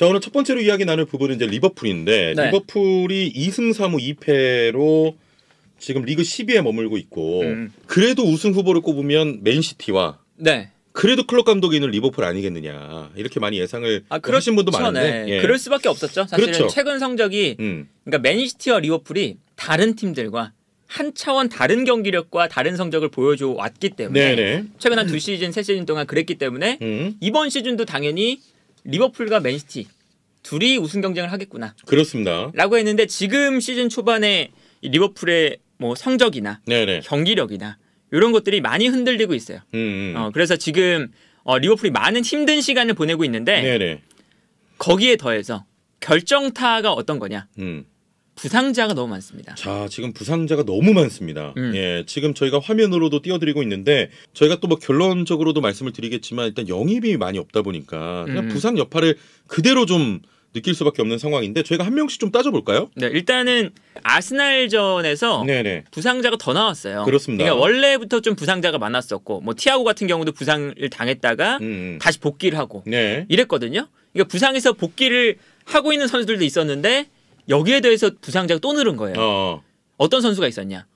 자, 오늘 첫 번째로 이야기 나눌 부분은 이제 리버풀인데 네. 리버풀이 2승 3무 2패로 지금 리그 10위에 머물고 있고 그래도 우승 후보를 꼽으면 맨시티와 네. 그래도 클럽 감독이 있는 리버풀 아니겠느냐 이렇게 많이 예상을 하신 분도 많은데 네. 그럴 수밖에 없었죠. 사실은 그렇죠. 최근 성적이 그러니까 맨시티와 리버풀이 다른 팀들과 한 차원 다른 경기력과 다른 성적을 보여줘 왔기 때문에 네네. 최근 한 2시즌, 3시즌 동안 그랬기 때문에 이번 시즌도 당연히 리버풀과 맨시티 둘이 우승 경쟁을 하겠구나. 그렇습니다. 라고 했는데 지금 시즌 초반에 이 리버풀의 뭐 성적이나 네네. 경기력이나 이런 것들이 많이 흔들리고 있어요. 그래서 지금 리버풀이 많은 힘든 시간을 보내고 있는데 네네. 거기에 더해서 결정타가 어떤 거냐. 부상자가 너무 많습니다. 자, 지금 부상자가 너무 많습니다. 예, 지금 저희가 화면으로도 띄워드리고 있는데 저희가 또 뭐 결론적으로도 말씀을 드리겠지만 일단 영입이 많이 없다 보니까 그냥 부상 여파를 그대로 좀 느낄 수밖에 없는 상황인데 저희가 한 명씩 좀 따져볼까요? 네, 일단은 아스날전에서 네네. 부상자가 더 나왔어요. 그렇습니다. 그러니까 원래부터 좀 부상자가 많았었고 뭐 티아고 같은 경우도 부상을 당했다가 다시 복귀를 하고 네. 이랬거든요. 그러니까 부상에서 복귀를 하고 있는 선수들도 있었는데 여기에 대해서 부상자가 또 늘은 거예요. 어떤 선수가 있었냐?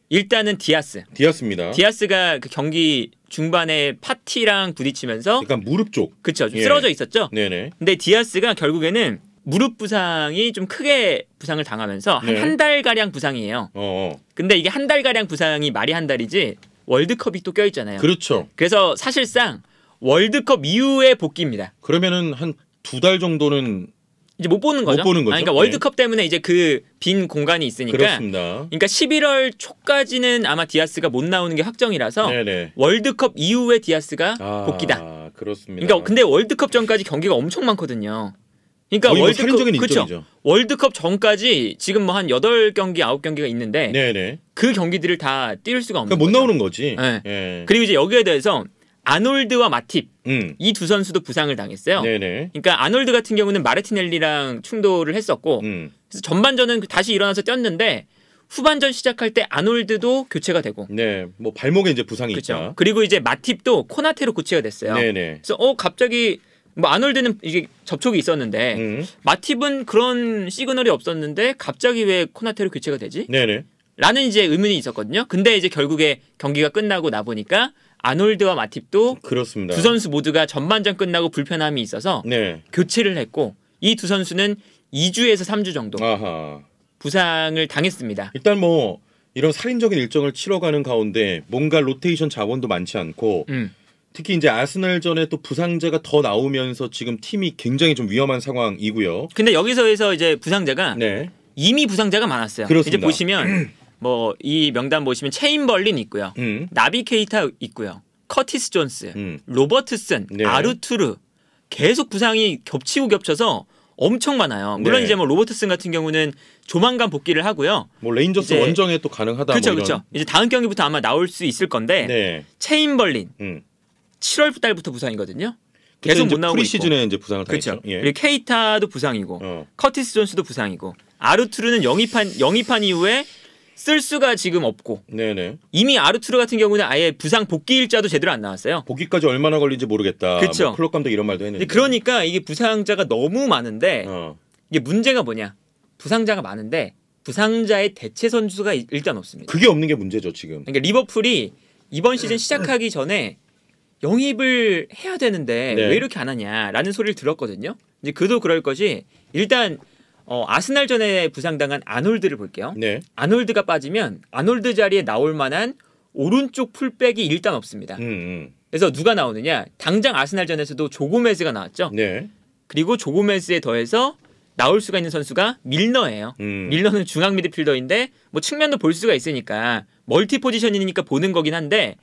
일단은 디아스입니다. 디아스가 그 경기 중반에 파티랑 부딪히면서 약간 무릎 쪽. 그쵸, 좀 쓰러져 있었죠. 네네. 근데 디아스가 결국에는 무릎 부상이 좀 크게 부상을 당하면서 네. 한 달 가량 부상이에요. 근데 이게 한 달 가량 부상이 말이 한 달이지 월드컵이 또 껴있잖아요. 그렇죠. 그래서 사실상 월드컵 이후에 복귀입니다. 그러면은 한 2달 정도는 이제 못 보는 거죠. 못 보는 거죠. 그러니까 월드컵 때문에 이제 그 빈 공간이 있으니까. 그렇습니다. 그러니까 11월 초까지는 아마 디아스가 못 나오는 게 확정이라서 네네. 월드컵 이후에 디아스가 복귀다. 그렇습니다. 그러니까 근데 월드컵 전까지 경기가 엄청 많거든요. 그러니까 거의 뭐 살인적인 그쵸? 일정이죠. 월드컵 전까지 지금 뭐 한 8경기, 9경기가 있는데 네네. 그 경기들을 다 뛸 수가 없는 그러니까 못 거죠. 나오는 거지. 네. 예. 그리고 이제 여기에 대해서 아놀드와 마팁 이 두 선수도 부상을 당했어요. 네네. 그러니까 아놀드 같은 경우는 마르티넬리랑 충돌을 했었고 그래서 전반전은 다시 일어나서 뛰었는데 후반전 시작할 때 아놀드도 교체가 되고 네, 뭐 발목에 이제 부상이 그렇죠. 있다. 그리고 이제 마팁도 코나테로 교체가 됐어요. 네네. 그래서 갑자기 뭐 아놀드는 이게 접촉이 있었는데 마팁은 그런 시그널이 없었는데 갑자기 왜 코나테로 교체가 되지? 네네. 라는 이제 의문이 있었거든요. 근데 이제 결국에 경기가 끝나고 나 보니까 아놀드와 마팁도 그렇습니다. 두 선수 모두가 전반전 끝나고 불편함이 있어서 네. 교체를 했고 이 두 선수는 2주에서 3주 정도 아하. 부상을 당했습니다. 일단 뭐 이런 살인적인 일정을 치러가는 가운데 뭔가 로테이션 자원도 많지 않고 특히 이제 아스날전에 또 부상자가 더 나오면서 지금 팀이 굉장히 좀 위험한 상황이고요. 근데 여기서에서 이제 부상자가 네. 이미 부상자가 많았어요. 그렇습니다. 이제 보시면 뭐 이 명단 보시면 체인벌린 있고요. 나비 케이타 있고요. 커티스 존스, 로버트슨, 네. 아르투르 계속 부상이 겹치고 겹쳐서 엄청 많아요. 물론 네. 이제 뭐 로버트슨 같은 경우는 조만간 복귀를 하고요. 뭐 레인저스 이제 원정에 또 가능하다. 그렇죠, 뭐 이런. 그렇죠. 이제 다음 경기부터 아마 나올 수 있을 건데 네. 체인벌린 7월 달부터 부상이거든요. 계속 못 나오고 프리시즌에 있고. 이제 부상을 당했죠. 그렇죠. 예. 그리고 케이타도 부상이고 커티스 존스도 부상이고 아르투르는 영입한 이후에 쓸 수가 지금 없고 네네. 이미 아르투르 같은 경우는 아예 부상 복귀 일자도 제대로 안 나왔어요. 복귀까지 얼마나 걸린지 모르겠다. 그쵸. 뭐 클럽 감독 이런 말도 했는데. 그러니까 이게 부상자가 너무 많은데 이게 문제가 뭐냐? 부상자가 많은데 부상자의 대체 선수가 일단 없습니다. 그게 없는 게 문제죠 지금. 그러니까 리버풀이 이번 시즌 시작하기 전에 영입을 해야 되는데 네. 왜 이렇게 안 하냐라는 소리를 들었거든요. 이제 그도 그럴 것이 일단 아스날전에 부상당한 아놀드를 볼게요. 네. 아놀드가 빠지면 아놀드 자리에 나올 만한 오른쪽 풀백이 일단 없습니다. 그래서 누가 나오느냐? 당장 아스날전에서도 조고메즈가 나왔죠. 네. 그리고 조고메즈에 더해서 나올 수가 있는 선수가 밀너예요. 밀너는 중앙 미드필더인데 뭐 측면도 볼 수가 있으니까 멀티 포지션이니까 보는 거긴 한데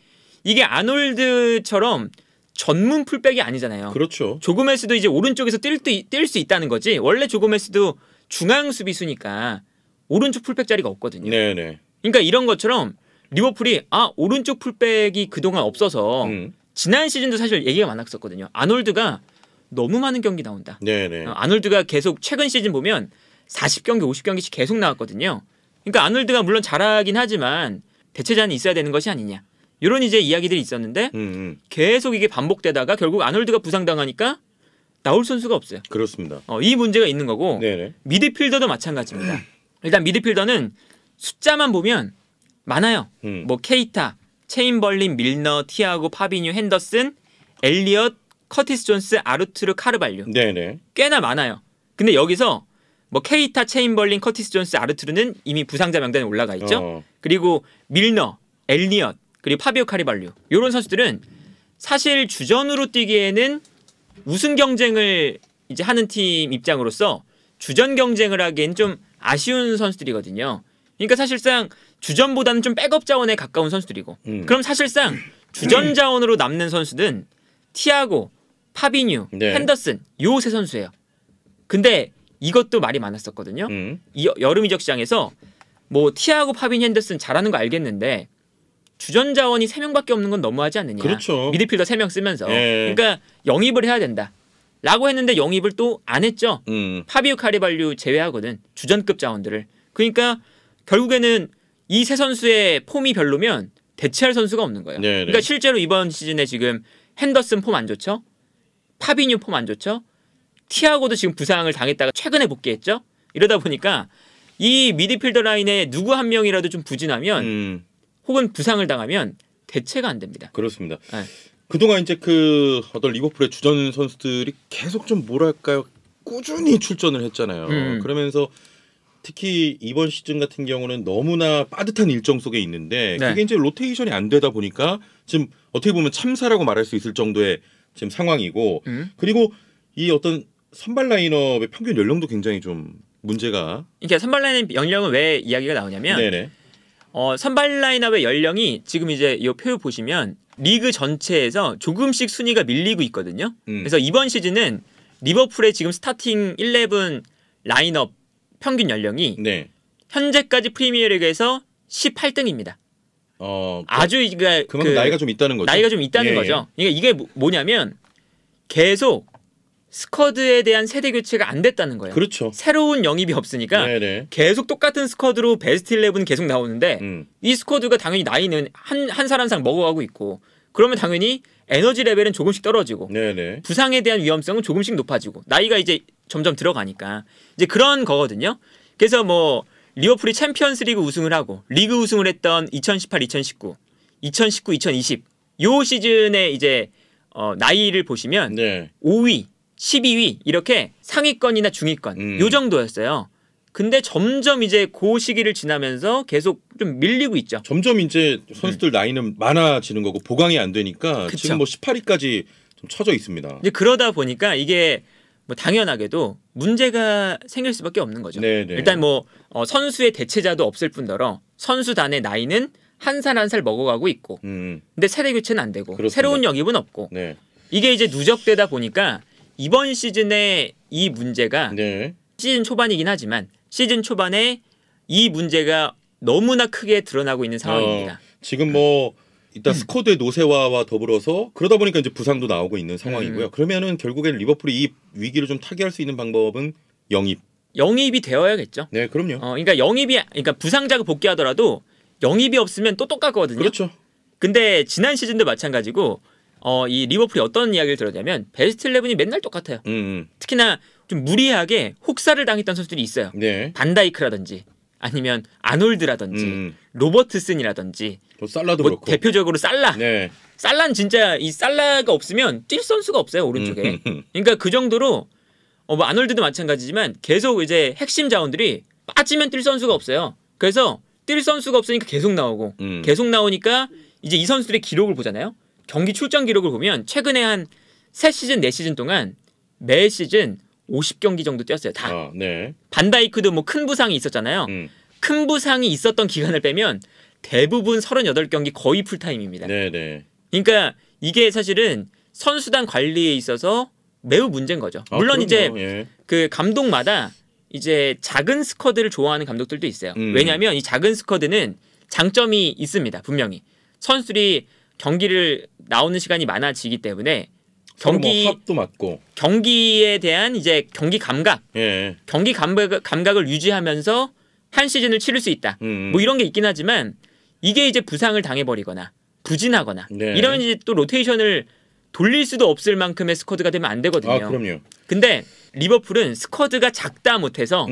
이게 아놀드처럼 전문 풀백이 아니잖아요. 그렇죠. 조고메스도 이제 오른쪽에서 뛸 수 있다는 거지. 원래 조고메스도 중앙 수비수니까 오른쪽 풀백 자리가 없거든요. 네네. 그러니까 이런 것처럼 리버풀이 오른쪽 풀백이 그동안 없어서 지난 시즌도 사실 얘기가 많았었거든요. 아놀드가 너무 많은 경기 나온다. 네네. 아놀드가 계속 최근 시즌 보면 40경기, 50경기씩 계속 나왔거든요. 그러니까 아놀드가 물론 잘하긴 하지만 대체자는 있어야 되는 것이 아니냐. 이런 이제 이야기들이 있었는데 계속 이게 반복되다가 결국 아놀드가 부상당하니까 나올 선수가 없어요. 그렇습니다. 이 문제가 있는 거고 네네. 미드필더도 마찬가지입니다. 일단 미드필더는 숫자만 보면 많아요. 뭐 케이타, 체인벌린, 밀너, 티아고, 파비뉴, 핸더슨, 엘리엇, 커티스 존스, 아르투르, 카르발류. 네네. 꽤나 많아요. 근데 여기서 뭐 케이타, 체인벌린, 커티스 존스, 아르투르는 이미 부상자 명단에 올라가 있죠. 그리고 밀너, 엘리엇, 그리고 파비오 카르발류. 이런 선수들은 사실 주전으로 뛰기에는 우승 경쟁을 이제 하는 팀 입장으로서 주전 경쟁을 하기엔 좀 아쉬운 선수들이거든요. 그러니까 사실상 주전보다는 좀 백업 자원에 가까운 선수들이고 그럼 사실상 주전 자원으로 남는 선수는 티아고, 파비뉴, 네. 핸더슨 요 세 선수예요. 근데 이것도 말이 많았었거든요. 이 여름 이적 시장에서 뭐 티아고, 파비뉴, 핸더슨 잘하는 거 알겠는데 주전 자원이 3명밖에 없는 건 너무하지 않느냐. 그렇죠. 미드필더 3명 쓰면서. 예. 그러니까 영입을 해야 된다. 라고 했는데 영입을 또 안 했죠. 파비오 카리발류 제외하거든. 주전급 자원들을. 그러니까 결국에는 이 세 선수의 폼이 별로면 대체할 선수가 없는 거예요. 네네. 그러니까 실제로 이번 시즌에 지금 핸더슨 폼 안 좋죠. 파비뉴 폼 안 좋죠. 티아고도 지금 부상을 당했다가 최근에 복귀했죠. 이러다 보니까 이 미드필더 라인에 누구 한 명이라도 좀 부진하면 혹은 부상을 당하면 대체가 안 됩니다. 그렇습니다. 네. 그동안 이제 그 어떤 리버풀의 주전 선수들이 계속 좀 뭐랄까요, 꾸준히 출전을 했잖아요. 그러면서 특히 이번 시즌 같은 경우는 너무나 빠듯한 일정 속에 있는데 네. 그게 이제 로테이션이 안 되다 보니까 지금 어떻게 보면 참사라고 말할 수 있을 정도의 지금 상황이고 그리고 이 어떤 선발 라인업의 평균 연령도 굉장히 좀 문제가. 그러니까 선발 라인업 연령은 왜 이야기가 나오냐면 네네. 선발 라인업의 연령이 지금 이제 이 표 보시면 리그 전체에서 조금씩 순위가 밀리고 있거든요. 그래서 이번 시즌은 리버풀의 지금 스타팅 11 라인업 평균 연령이 네. 현재까지 프리미어리그에서 18등입니다. 아주 그러니까 그만큼 나이가 좀 있다는 거죠. 나이가 좀 있다는 거죠. 그러니까 이게 뭐냐면 계속 스쿼드에 대한 세대 교체가 안 됐다는 거예요. 그렇죠. 새로운 영입이 없으니까 네네. 계속 똑같은 스쿼드로 베스트 11 계속 나오는데 이 스쿼드가 당연히 나이는 한 살 한 살 먹어가고 있고 그러면 당연히 에너지 레벨은 조금씩 떨어지고 네네. 부상에 대한 위험성은 조금씩 높아지고 나이가 이제 점점 들어가니까 이제 그런 거거든요. 그래서 뭐 리버풀이 챔피언스리그 우승을 하고 리그 우승을 했던 2018, 2019, 2019, 2020 요 시즌에 이제 나이를 보시면 네. 5위, 12위 이렇게 상위권이나 중위권 요 정도였어요. 근데 점점 이제 그 시기를 지나면서 계속 좀 밀리고 있죠. 점점 이제 선수들 나이는 많아지는 거고 보강이 안 되니까 그쵸. 지금 뭐 18위까지 좀 쳐져 있습니다. 이제 그러다 보니까 이게 뭐 당연하게도 문제가 생길 수밖에 없는 거죠. 네네. 일단 뭐 선수의 대체자도 없을 뿐더러 선수단의 나이는 한 살 한 살 먹어가고 있고 근데 세대 교체는 안 되고 그렇습니다. 새로운 영입은 없고 네. 이게 이제 누적되다 보니까 이번 시즌에 이 문제가 네. 시즌 초반이긴 하지만 시즌 초반에 이 문제가 너무나 크게 드러나고 있는 상황입니다. 지금 뭐 일단 스쿼드의 노쇠화와 더불어서 그러다 보니까 이제 부상도 나오고 있는 상황이고요. 그러면은 결국엔 리버풀이 이 위기를 좀 타개할 수 있는 방법은 영입. 영입이 되어야겠죠. 네, 그럼요. 그러니까 그러니까 부상자가 복귀하더라도 영입이 없으면 또 똑같거든요. 그렇죠. 근데 지난 시즌도 마찬가지고 이 리버풀이 어떤 이야기를 들었냐면 베스트 11이 맨날 똑같아요. 특히나 좀 무리하게 혹사를 당했던 선수들이 있어요. 네. 반다이크라든지 아니면 아놀드라든지 로버트슨이라든지 또 살라도 뭐 그렇고. 대표적으로 살라. 네. 살라는 진짜 이 살라가 없으면 뛸 선수가 없어요 오른쪽에. 그러니까 그 정도로 뭐 아놀드도 마찬가지지만 계속 이제 핵심 자원들이 빠지면 뛸 선수가 없어요. 그래서 뛸 선수가 없으니까 계속 나오고 계속 나오니까 이제 이 선수들의 기록을 보잖아요. 경기 출전 기록을 보면 최근에 한 3시즌 4시즌 동안 매 시즌 50경기 정도 뛰었어요. 다. 네. 반다이크도 뭐 큰 부상이 있었잖아요. 큰 부상이 있었던 기간을 빼면 대부분 38경기 거의 풀타임입니다. 네. 그러니까 이게 사실은 선수단 관리에 있어서 매우 문제인 거죠. 물론 이제 그 감독마다 이제 작은 스쿼드를 좋아하는 감독들도 있어요. 왜냐하면 이 작은 스쿼드는 장점이 있습니다. 분명히 선수들이 경기를 나오는 시간이 많아지기 때문에 경기 합도 맞고 경기에 대한 이제 경기 감각, 경기 감각을 유지하면서 한 시즌을 치를 수 있다. 뭐 이런 게 있긴 하지만 이게 이제 부상을 당해버리거나 부진하거나 이러면 이제 또 로테이션을 돌릴 수도 없을 만큼의 스쿼드가 되면 안 되거든요. 아, 그럼요. 근데 리버풀은 스쿼드가 작다 못해서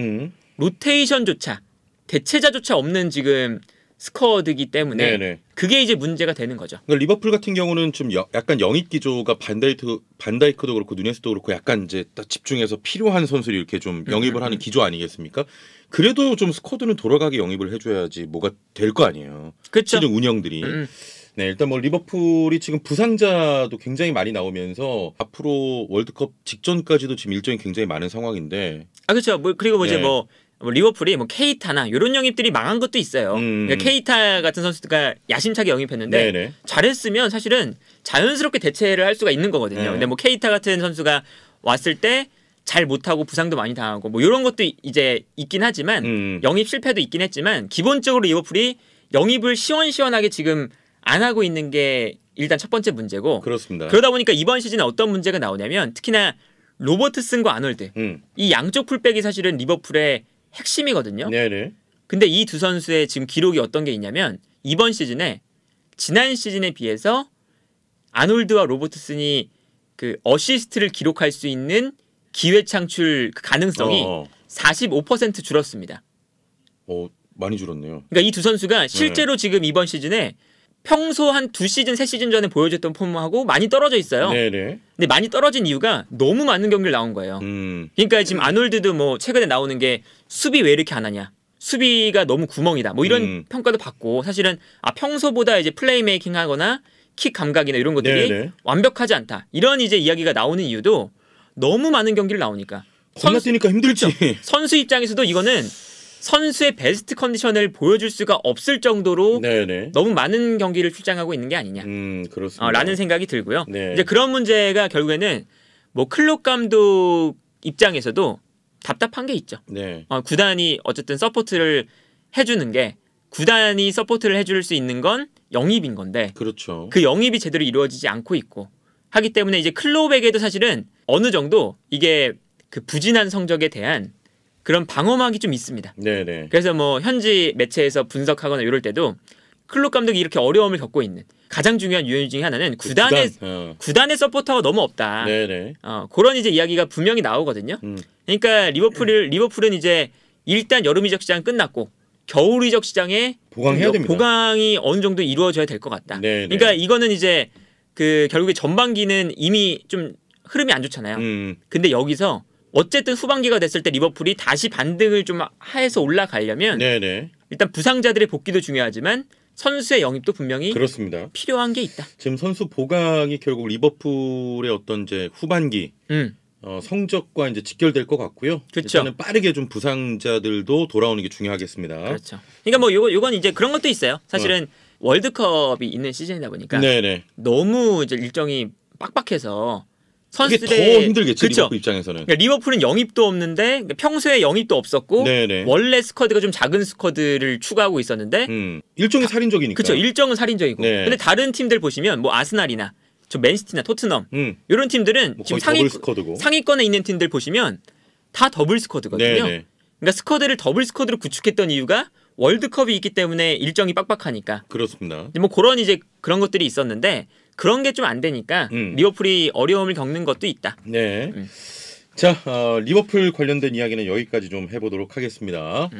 로테이션조차 대체자조차 없는 지금 스쿼드이기 때문에 네네. 그게 이제 문제가 되는 거죠. 그러니까 리버풀 같은 경우는 좀 약간 영입 기조가 반다이크도 그렇고 누네스도 그렇고 약간 이제 딱 집중해서 필요한 선수를 이렇게 좀 영입을 하는 기조 아니겠습니까? 그래도 좀 스쿼드는 돌아가게 영입을 해줘야지 뭐가 될 거 아니에요. 그렇죠. 시즌 운영들이. 네, 일단 뭐 리버풀이 지금 부상자도 굉장히 많이 나오면서 앞으로 월드컵 직전까지도 지금 일정이 굉장히 많은 상황인데. 아 그렇죠. 뭐 그리고 뭐 이제 네. 뭐 리버풀이 뭐 케이타나 이런 영입들이 망한 것도 있어요. 그러니까 케이타 같은 선수가 야심차게 영입했는데 네네. 잘했으면 사실은 자연스럽게 대체를 할 수가 있는 거거든요. 네. 근데 뭐 케이타 같은 선수가 왔을 때 잘 못하고 부상도 많이 당하고 뭐 이런 것도 이제 있긴 하지만 영입 실패도 있긴 했지만 기본적으로 리버풀이 영입을 시원시원하게 지금 안 하고 있는 게 일단 첫 번째 문제고. 그렇습니다. 그러다 보니까 이번 시즌에 어떤 문제가 나오냐면 특히나 로버트슨과 아놀드 이 양쪽 풀백이 사실은 리버풀의 핵심이거든요. 네네. 근데 이 두 선수의 지금 기록이 어떤 게 있냐면 이번 시즌에 지난 시즌에 비해서 아놀드와 로버트슨이 그 어시스트를 기록할 수 있는 기회 창출 가능성이 45% 줄었습니다. 많이 줄었네요. 그러니까 이 두 선수가 실제로 지금 이번 시즌에 평소 한 2시즌, 3시즌 전에 보여줬던 폼하고 많이 떨어져 있어요. 네네. 근데 많이 떨어진 이유가 너무 많은 경기를 나온 거예요. 그러니까 지금 아놀드도 뭐 최근에 나오는 게 수비 왜 이렇게 안 하냐. 수비가 너무 구멍이다. 뭐 이런 평가도 받고 사실은 평소보다 이제 플레이메이킹 하거나 킥 감각이나 이런 것들이 네네. 완벽하지 않다. 이런 이제 이야기가 나오는 이유도 너무 많은 경기를 나오니까. 건너뛰니까 힘들지. 그렇죠. 선수 입장에서도 이거는 선수의 베스트 컨디션을 보여줄 수가 없을 정도로 네네. 너무 많은 경기를 출장하고 있는 게 아니냐. 그렇습니다. 라는 생각이 들고요. 네. 이제 그런 문제가 결국에는 뭐 클롭 감독 입장에서도 답답한 게 있죠. 네. 구단이 어쨌든 서포트를 해주는 게 구단이 서포트를 해줄 수 있는 건 영입인 건데 그렇죠. 그 영입이 제대로 이루어지지 않고 있고 하기 때문에 이제 클롭에게도 사실은 어느 정도 이게 그 부진한 성적에 대한 그런 방어막이 좀 있습니다. 네네. 그래서 뭐 현지 매체에서 분석하거나 이럴 때도 클롭 감독이 이렇게 어려움을 겪고 있는 가장 중요한 요인 중에 하나는 구단의 서포터가 너무 없다. 네네. 그런 이제 이야기가 분명히 나오거든요. 그러니까 리버풀은 이제 일단 여름 이적 시장 끝났고 겨울 이적 시장에 보강해야 됩니다. 보강이 어느 정도 이루어져야 될 것 같다. 네네. 그러니까 이거는 이제 그 결국에 전반기는 이미 좀 흐름이 안 좋잖아요. 근데 여기서 어쨌든 후반기가 됐을 때 리버풀이 다시 반등을 좀 해서 올라가려면 네네. 일단 부상자들의 복귀도 중요하지만 선수의 영입도 분명히 그렇습니다. 필요한 게 있다. 지금 선수 보강이 결국 리버풀의 어떤 이제 후반기 성적과 이제 직결될 것 같고요. 그렇죠. 일단은 빠르게 좀 부상자들도 돌아오는 게 중요하겠습니다. 그렇죠. 그러니까 뭐 요건 이제 그런 것도 있어요. 사실은 월드컵이 있는 시즌이다 보니까 네네. 너무 이제 일정이 빡빡해서 그게 선수들의 더 힘들겠죠. 그렇죠. 리버풀 입장에서는. 그러니까 리버풀은 영입도 없는데 그러니까 평소에 영입도 없었고 네네. 원래 스쿼드가 좀 작은 스쿼드를 추가하고 있었는데 일종의 살인적이니까. 그렇죠. 일정은 살인적이고. 네. 근데 다른 팀들 보시면 뭐 아스날이나 저 맨시티나 토트넘 이런 팀들은 뭐 지금 더블 스쿼드고. 상위권에 있는 팀들 보시면 다 더블 스쿼드거든요. 네네. 그러니까 스쿼드를 더블 스쿼드로 구축했던 이유가 월드컵이 있기 때문에 일정이 빡빡하니까. 그렇습니다. 뭐 그런 이제 그런 것들이 있었는데 그런 게 좀 안 되니까 리버풀이 어려움을 겪는 것도 있다. 네. 자, 리버풀 관련된 이야기는 여기까지 좀 해보도록 하겠습니다.